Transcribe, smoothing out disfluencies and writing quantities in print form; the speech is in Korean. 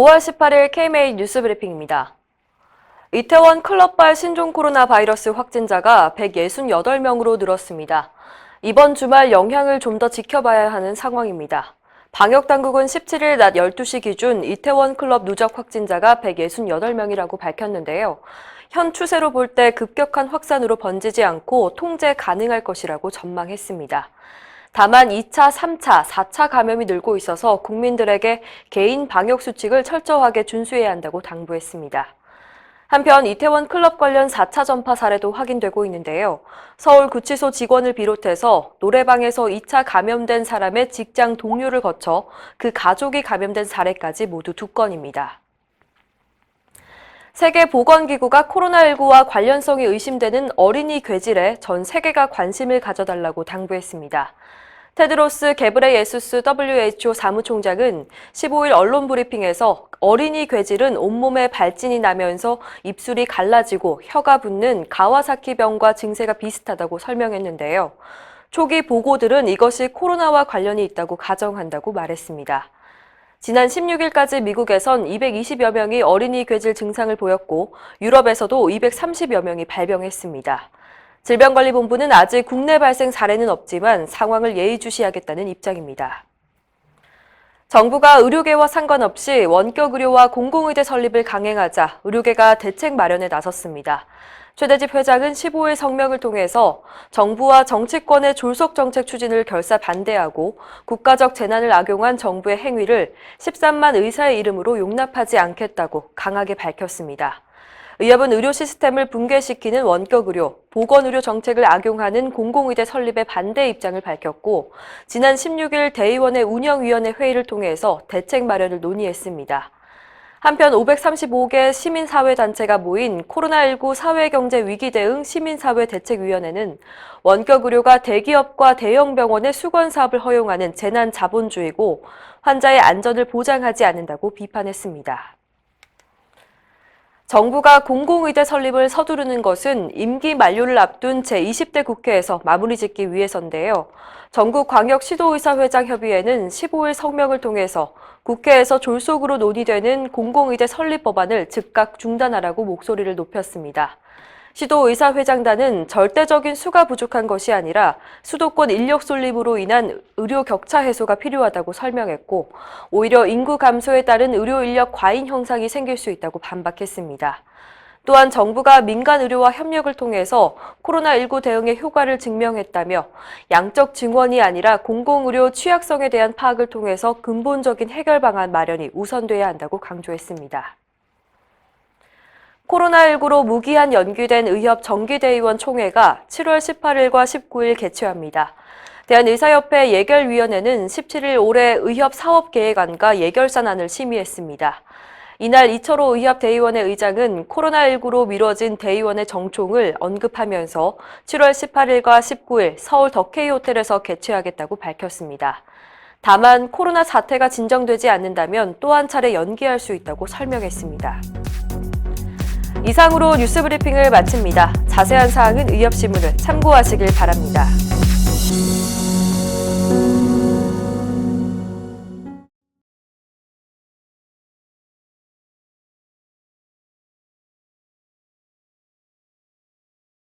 5월 18일 KMA 뉴스 브리핑입니다. 이태원 클럽발 신종 코로나 바이러스 확진자가 168명으로 늘었습니다. 이번 주말 영향을 좀 더 지켜봐야 하는 상황입니다. 방역당국은 17일 낮 12시 기준 이태원 클럽 누적 확진자가 168명이라고 밝혔는데요. 현 추세로 볼 때 급격한 확산으로 번지지 않고 통제 가능할 것이라고 전망했습니다. 다만 2차, 3차, 4차 감염이 늘고 있어서 국민들에게 개인 방역 수칙을 철저하게 준수해야 한다고 당부했습니다. 한편 이태원 클럽 관련 4차 전파 사례도 확인되고 있는데요. 서울구치소 직원을 비롯해서 노래방에서 2차 감염된 사람의 직장 동료를 거쳐 그 가족이 감염된 사례까지 모두 2건입니다. 세계보건기구가 코로나19와 관련성이 의심되는 어린이 괴질에 전 세계가 관심을 가져달라고 당부했습니다. 테드로스 게브레예수스 WHO 사무총장은 15일 언론 브리핑에서 어린이 괴질은 온몸에 발진이 나면서 입술이 갈라지고 혀가 붓는 가와사키병과 증세가 비슷하다고 설명했는데요. 초기 보고들은 이것이 코로나와 관련이 있다고 가정한다고 말했습니다. 지난 16일까지 미국에선 220여 명이 어린이 괴질 증상을 보였고 유럽에서도 230여 명이 발병했습니다. 질병관리본부는 아직 국내 발생 사례는 없지만 상황을 예의주시하겠다는 입장입니다. 정부가 의료계와 상관없이 원격 의료와 공공의대 설립을 강행하자 의료계가 대책 마련에 나섰습니다. 최대집 회장은 15일 성명을 통해서 정부와 정치권의 졸속 정책 추진을 결사 반대하고 국가적 재난을 악용한 정부의 행위를 13만 의사의 이름으로 용납하지 않겠다고 강하게 밝혔습니다. 의협은 의료 시스템을 붕괴시키는 원격의료, 보건의료 정책을 악용하는 공공의대 설립에 반대 입장을 밝혔고 지난 16일 대의원의 운영위원회 회의를 통해서 대책 마련을 논의했습니다. 한편 535개 시민사회단체가 모인 코로나19 사회경제 위기 대응 시민사회 대책위원회는 원격의료가 대기업과 대형병원의 수건사업을 허용하는 재난자본주의고 환자의 안전을 보장하지 않는다고 비판했습니다. 정부가 공공의대 설립을 서두르는 것은 임기 만료를 앞둔 제20대 국회에서 마무리 짓기 위해서인데요. 전국광역시도의사회장협의회는 15일 성명을 통해서 국회에서 졸속으로 논의되는 공공의대 설립 법안을 즉각 중단하라고 목소리를 높였습니다. 시도의사회장단은 절대적인 수가 부족한 것이 아니라 수도권 인력 쏠림으로 인한 의료 격차 해소가 필요하다고 설명했고 오히려 인구 감소에 따른 의료 인력 과잉 현상이 생길 수 있다고 반박했습니다. 또한 정부가 민간 의료와 협력을 통해서 코로나19 대응의 효과를 증명했다며 양적 증원이 아니라 공공의료 취약성에 대한 파악을 통해서 근본적인 해결 방안 마련이 우선돼야 한다고 강조했습니다. 코로나19로 무기한 연기된 의협 정기대의원 총회가 7월 18일과 19일 개최합니다. 대한의사협회 예결위원회는 17일 올해 의협 사업계획안과 예결산안을 심의했습니다. 이날 이철호 의협 대의원의 의장은 코로나19로 미뤄진 대의원의 정총을 언급하면서 7월 18일과 19일 서울 더케이 호텔에서 개최하겠다고 밝혔습니다. 다만 코로나 사태가 진정되지 않는다면 또 한 차례 연기할 수 있다고 설명했습니다. 이상으로 뉴스 브리핑을 마칩니다. 자세한 사항은 의협신문을 참고하시길 바랍니다.